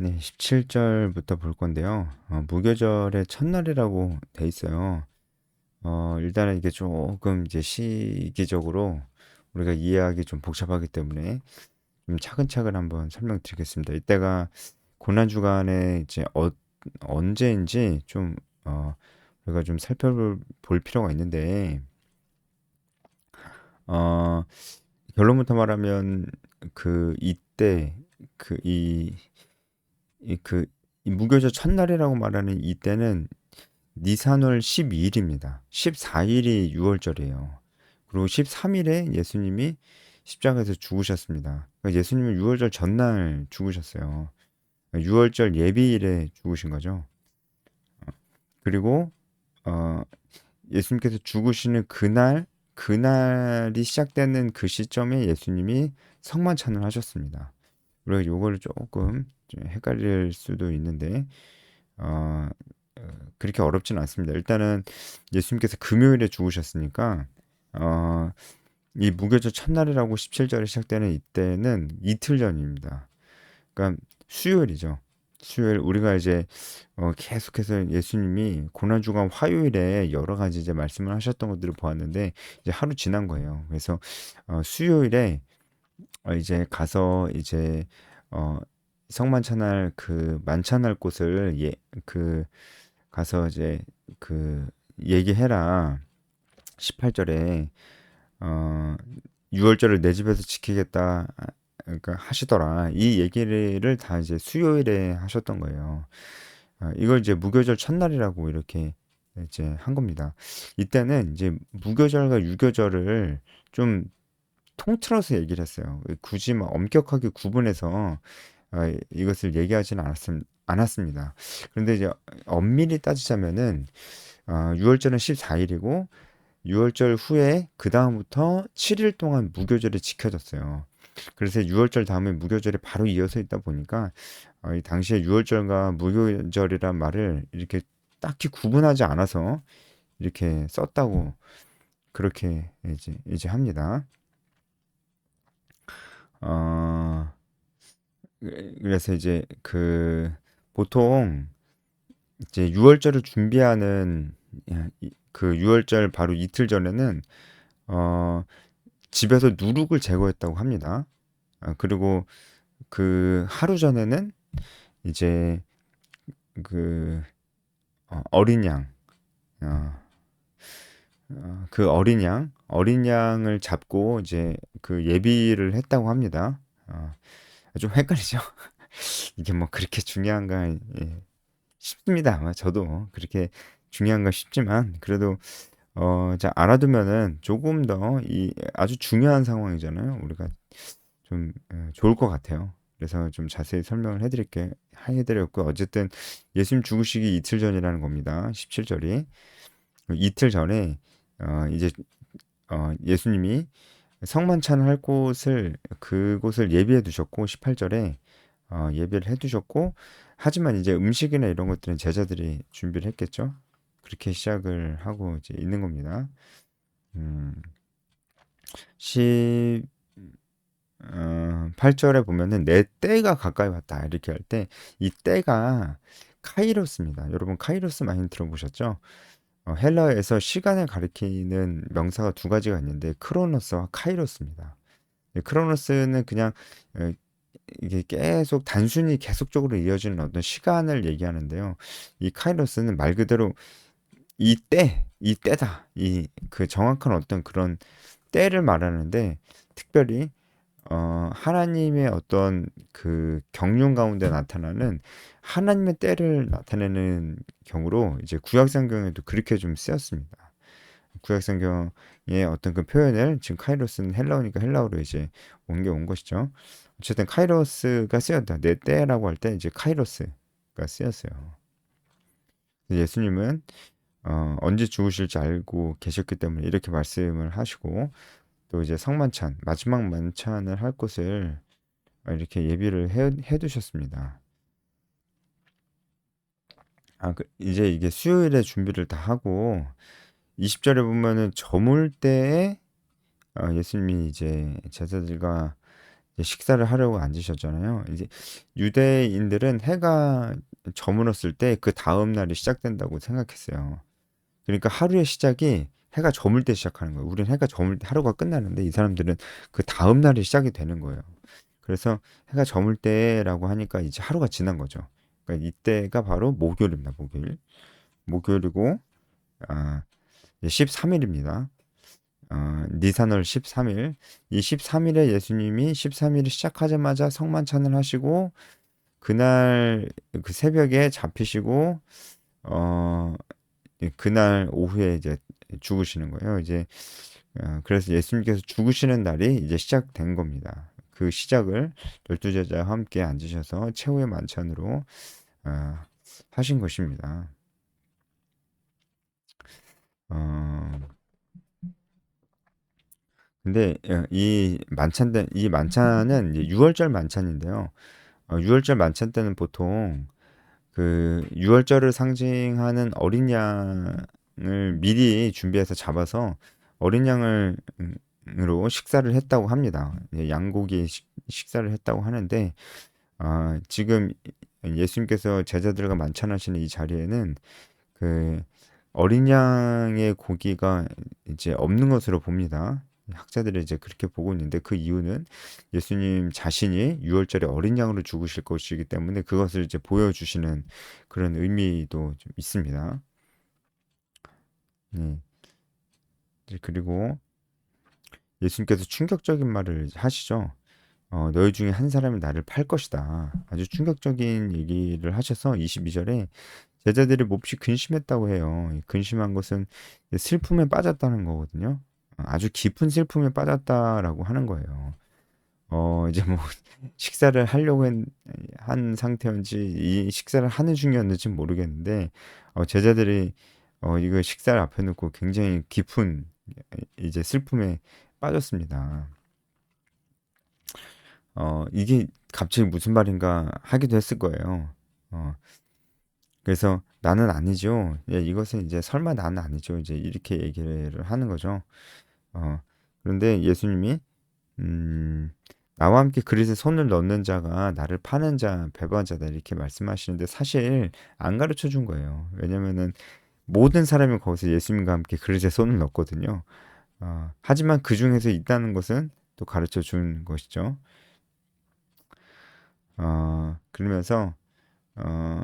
네, 17절부터 볼 건데요. 무교절의 첫날이라고 돼 있어요. 일단은 이게 조금 이제 시기적으로 우리가 이해하기 좀 복잡하기 때문에 좀 차근차근 한번 설명드리겠습니다. 이때가 고난주간에 이제 언제인지 좀 우리가 좀 살펴볼 필요가 있는데, 어, 결론부터 말하면 이때 그 이 이 그 이 무교절 첫날이라고 말하는 이때는 니산월 12일입니다. 14일이 유월절이에요. 그리고 13일에 예수님이 십자가에서 죽으셨습니다. 그러니까 예수님은 유월절 전날 죽으셨어요. 유월절 예비일에 죽으신 거죠. 그리고 어, 예수님께서 죽으시는 그날이 시작되는 그 시점에 예수님이 성만찬을 하셨습니다. 그리고 요거를 조금 좀 헷갈릴 수도 있는데 어, 그렇게 어렵지는 않습니다. 일단은 예수님께서 금요일에 죽으셨으니까 어, 이 무교절 첫날이라고 17절에 시작되는 이때는 이틀 전입니다. 그러니까 수요일이죠. 수요일 우리가 이제 계속해서 예수님이 고난주간 화요일에 여러 가지 이제 말씀을 하셨던 것들을 보았는데 이제 하루 지난 거예요. 그래서 수요일에 이제 가서 이제 어, 성만찬할 그 만찬할 곳을 그 가서 이제 그 얘기해라. 18절에 어 6월절을 내 집에서 지키겠다. 그러니까 하시더라. 이 얘기를 다 이제 수요일에 하셨던 거예요. 이걸 이제 무교절 첫날이라고 이렇게 이제 한 겁니다. 이때는 이제 무교절과 유교절을 좀 통틀어서 얘기를 했어요. 굳이 막 엄격하게 구분해서 이것을 얘기하지는 않았습니다. 그런데 이제 엄밀히 따지자면은 6월절은 14일이고 6월절 후에 그 다음부터 7일 동안 무교절이 지켜졌어요. 그래서 6월절 다음에 무교절이 바로 이어서 있다 보니까 이 당시에 6월절과 무교절이란 말을 이렇게 딱히 구분하지 않아서 이렇게 썼다고 그렇게 이제 합니다. 어, 그래서 이제 보통 이제 6월절을 준비하는 그 6월절 바로 이틀 전에는 어, 집에서 누룩을 제거했다고 합니다. 그리고 그 하루 전에는 이제 그 어린 양, 어, 어린 양을 잡고 이제 그 예비를 했다고 합니다. 좀 헷갈리죠? 이게 뭐 그렇게 중요한가 싶습니다. 아마 저도 그렇게 중요한가 싶지만 그래도 자 알아두면은 조금 더 이 아주 중요한 상황이잖아요. 우리가 좀 좋을 것 같아요. 그래서 좀 자세히 설명을 해드렸고 어쨌든 예수님 죽으시기 이틀 전이라는 겁니다. 17절이 이틀 전에 이제 예수님이 성만찬을 할 그곳을 예비해 두셨고 18절에 예배를 해 두셨고 하지만 이제 음식이나 이런 것들은 제자들이 준비를 했겠죠. 그렇게 시작을 하고 이제 있는 겁니다. 음, 8절에 보면은 내 때가 가까이 왔다 이렇게 할 때 이 때가 카이로스입니다. 여러분 카이로스 많이 들어보셨죠? 헬라어에서 시간을 가리키는 명사가 두 가지가 있는데 크로노스와 카이로스입니다. 크로노스는 그냥 어, 이게 계속 단순히 계속적으로 이어지는 어떤 시간을 얘기하는데요. 이 카이로스는 말 그대로 이 때다. 이 그 정확한 어떤 그런 때를 말하는데 특별히 하나님의 어떤 그 경륜 가운데 나타나는 하나님의 때를 나타내는 경우로 이제 구약성경에도 그렇게 좀 쓰였습니다. 구약성경의 어떤 그 표현을 지금 카이로스는 헬라어니까 헬라어로 이제 옮겨온 것이죠. 어쨌든 카이로스가 쓰였다. 내 때라고 할 때 이제 카이로스가 쓰였어요. 예수님은 언제 죽으실지 알고 계셨기 때문에 이렇게 말씀을 하시고 또 이제 성만찬 마지막 만찬을 할 곳을 이렇게 예비를 해 두셨습니다. 이제 이게 수요일에 준비를 다 하고 20절에 보면은 저물 때에 예수님이 이제 제자들과 이제 식사를 하려고 앉으셨잖아요. 이제 유대인들은 해가 저물었을 때 그 다음 날이 시작된다고 생각했어요. 그러니까 하루의 시작이 해가 저물 때 시작하는 거예요. 우리는 해가 저물 때 하루가 끝나는데 이 사람들은 그 다음 날이 시작이 되는 거예요. 그래서 해가 저물 때라고 하니까 이제 하루가 지난 거죠. 그러니까 이때가 바로 목요일입니다. 목요일. 목요일이고 아, 13일입니다. 니산월 13일. 이 13일에 예수님이 13일을 시작하자마자 성만찬을 하시고 그날 그 새벽에 잡히시고 어, 그날 오후에 이제 죽으시는 거예요. 이제 그래서 예수님께서 죽으시는 날이 이제 시작된 겁니다. 그 시작을 12제자와 함께 앉으셔서 최후의 만찬으로 어, 하신 것입니다. 어, 근데 이 만찬은 이제 6월절 만찬인데요. 6월절 만찬 때는 보통 그 6월절을 상징하는 어린 양을 미리 준비해서 잡아서 어린 양을 으로 식사를 했다고 합니다. 양고기 식사를 했다고 하는데 지금 예수님께서 제자들과 만찬하시는 이 자리에는 그 어린 양의 고기가 이제 없는 것으로 봅니다. 학자들이 이제 그렇게 보고 있는데 그 이유는 예수님 자신이 6월절에 어린 양으로 죽으실 것이기 때문에 그것을 이제 보여주시는 그런 의미도 좀 있습니다. 네. 그리고 예수님께서 충격적인 말을 하시죠. 너희 중에 한 사람이 나를 팔 것이다. 아주 충격적인 얘기를 하셔서 22절에 제자들이 몹시 근심했다고 해요. 근심한 것은 슬픔에 빠졌다는 거거든요. 아주 깊은 슬픔에 빠졌다라고 하는 거예요. 이제 뭐 식사를 하려고 한 상태였는지 이 식사를 하는 중이었는지 모르겠는데 제자들이 이거 식사를 앞에 놓고 굉장히 깊은 이제 슬픔에 빠졌습니다. 이게 갑자기 무슨 말인가 하기도 했을 거예요. 어, 그래서 나는 아니죠. 예, 이것은 이제 설마 나는 아니죠. 이제 이렇게 얘기를 하는 거죠. 어, 그런데 예수님이 음, 나와 함께 그릇에 손을 넣는 자가 나를 파는 자, 배부한 자다 이렇게 말씀하시는데 사실 안 가르쳐 준 거예요. 왜냐면은 모든 사람이 거기서 예수님과 함께 그릇에 손을 넣거든요. 하지만 그 중에서 있다는 것은 또 가르쳐 준 것이죠. 그러면서 어,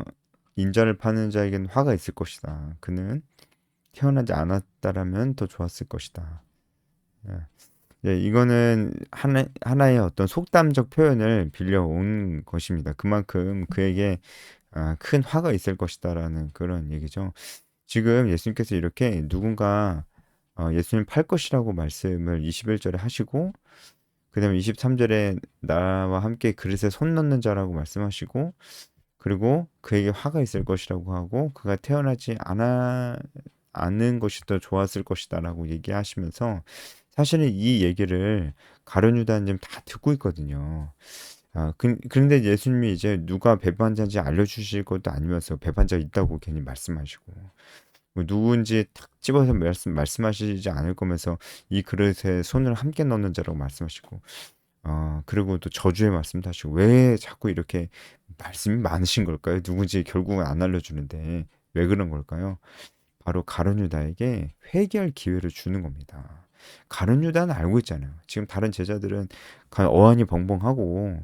인자를 파는 자에게는 화가 있을 것이다. 그는 태어나지 않았다라면 더 좋았을 것이다. 예. 예, 이거는 하나의 어떤 속담적 표현을 빌려온 것입니다. 그만큼 그에게 큰 화가 있을 것이다라는 그런 얘기죠. 지금 예수님께서 이렇게 누군가 예수님 팔 것이라고 말씀을 21절에 하시고 그다음에 23절에 나와 함께 그릇에 손 넣는 자라고 말씀하시고 그리고 그에게 화가 있을 것이라고 하고 그가 태어나지 않은 것이 더 좋았을 것이다라고 얘기하시면서 사실은 이 얘기를 가룟 유다는 지금 다 듣고 있거든요. 그런데 예수님이 이제 누가 배반자인지 알려주실 것도 아니면서 배반자 있다고 괜히 말씀하시고 뭐 누군지 탁 집어서 말씀하시지 않을 거면서 이 그릇에 손을 함께 넣는 자라고 말씀하시고 그리고 또 저주의 말씀도 하시고 왜 자꾸 이렇게 말씀이 많으신 걸까요? 누군지 결국은 안 알려주는데 왜 그런 걸까요? 바로 가룟 유다에게 회개할 기회를 주는 겁니다. 가룟 유다는 알고 있잖아요. 지금 다른 제자들은 어안이 벙벙하고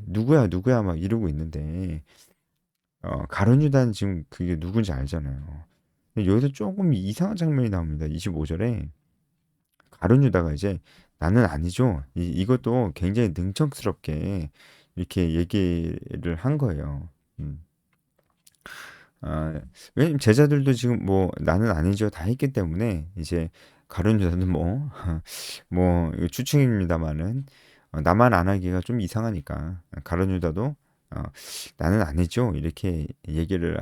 누구야 누구야 막 이러고 있는데 가룟 유다는 지금 그게 누군지 알잖아요. 근데 여기서 조금 이상한 장면이 나옵니다. 25절에 가룟 유다가 이제 나는 아니죠. 이것도 굉장히 능청스럽게 이렇게 얘기를 한 거예요. 음. 왜냐면 제자들도 지금 뭐 나는 아니죠 다 했기 때문에 이제 가룟 유다는 뭐, 뭐 이거 추측입니다만은 나만 안 하기가 좀 이상하니까 가룟 유다도 어, 나는 아니죠 이렇게 얘기를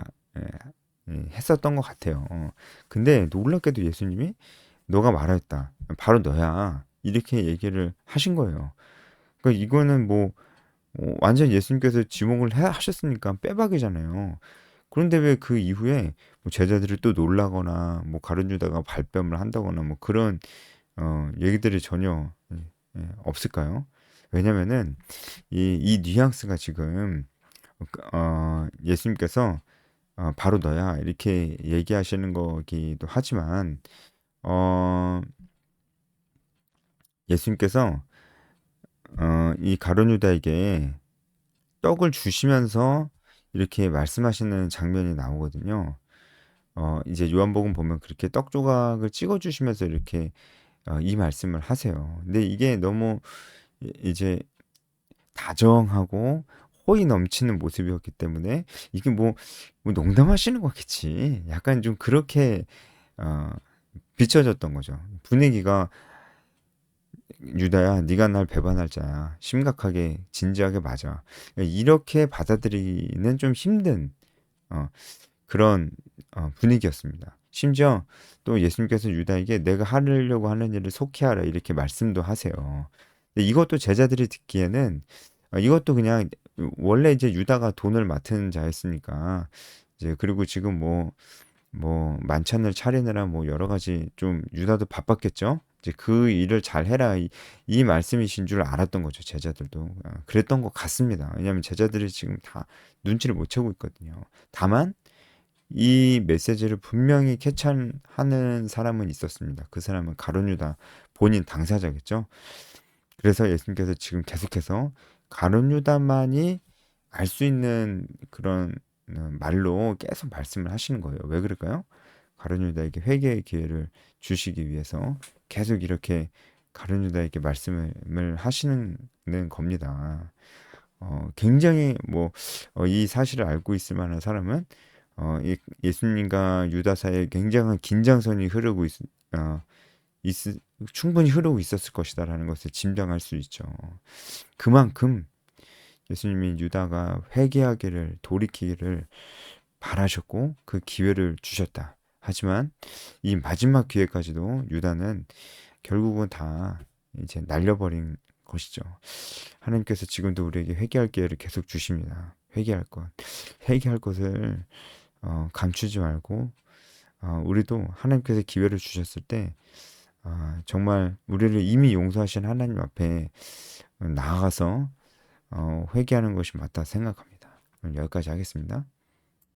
예, 했었던 것 같아요. 근데 놀랍게도 예수님이 너가 말했다. 바로 너야. 이렇게 얘기를 하신 거예요. 그러니까 이거는 뭐 완전 예수님께서 지목을 하셨으니까 빼박이잖아요. 그런데 왜 그 이후에 뭐 제자들이 또 놀라거나 뭐 가룟 유다가 발뺌을 한다거나 뭐 그런 얘기들이 전혀 없을까요? 왜냐면은 이 뉘앙스가 지금 예수님께서 바로 너야 이렇게 얘기하시는 거기도 하지만 어, 예수님께서 이 가룟 유다에게 떡을 주시면서 이렇게 말씀하시는 장면이 나오거든요. 이제 요한복음 보면 그렇게 떡 조각을 찍어 주시면서 이렇게 이 말씀을 하세요. 근데 이게 너무 이제 다정하고 호의 넘치는 모습이었기 때문에 이게 뭐 농담하시는 거겠지. 약간 좀 그렇게 어, 비춰졌던 거죠. 분위기가 유다야, 네가 날 배반할 자야. 심각하게 진지하게 맞아. 이렇게 받아들이는 좀 힘든 어, 그런 분위기였습니다. 심지어 또 예수님께서 유다에게 내가 하려고 하는 일을 속히하라 이렇게 말씀도 하세요. 근데 이것도 제자들이 듣기에는 이것도 그냥 원래 이제 유다가 돈을 맡은 자였으니까 이제 그리고 지금 뭐 만찬을 차리느라 뭐 여러 가지 좀 유다도 바빴겠죠. 이제 그 일을 잘 해라 이 말씀이신 줄 알았던 거죠. 제자들도 그랬던 것 같습니다. 왜냐하면 제자들이 지금 다 눈치를 못 채고 있거든요. 다만 이 메시지를 분명히 캐치하는 사람은 있었습니다. 그 사람은 가룟 유다 본인 당사자겠죠. 그래서 예수님께서 지금 계속해서 가룟 유다만이 알 수 있는 그런 말로 계속 말씀을 하시는 거예요. 왜 그럴까요? 가룟 유다에게 회개의 기회를 주시기 위해서 계속 이렇게 가룟 유다에게 말씀을 하시는 겁니다. 굉장히 이 사실을 알고 있을 만한 사람은 예수님과 유다 사이에 굉장한 긴장선이 어, 있, 충분히 흐르고 있었을 것이다라는 것을 짐작할 수 있죠. 그만큼 예수님이 유다가 회개하기를 돌이키기를 바라셨고 그 기회를 주셨다. 하지만 이 마지막 기회까지도 유다는 결국은 다 이제 날려버린 것이죠. 하나님께서 지금도 우리에게 회개할 기회를 계속 주십니다. 회개할 것, 회개할 것을 감추지 말고 우리도 하나님께서 기회를 주셨을 때 정말 우리를 이미 용서하신 하나님 앞에 나아가서 회개하는 것이 맞다 생각합니다. 오늘 여기까지 하겠습니다.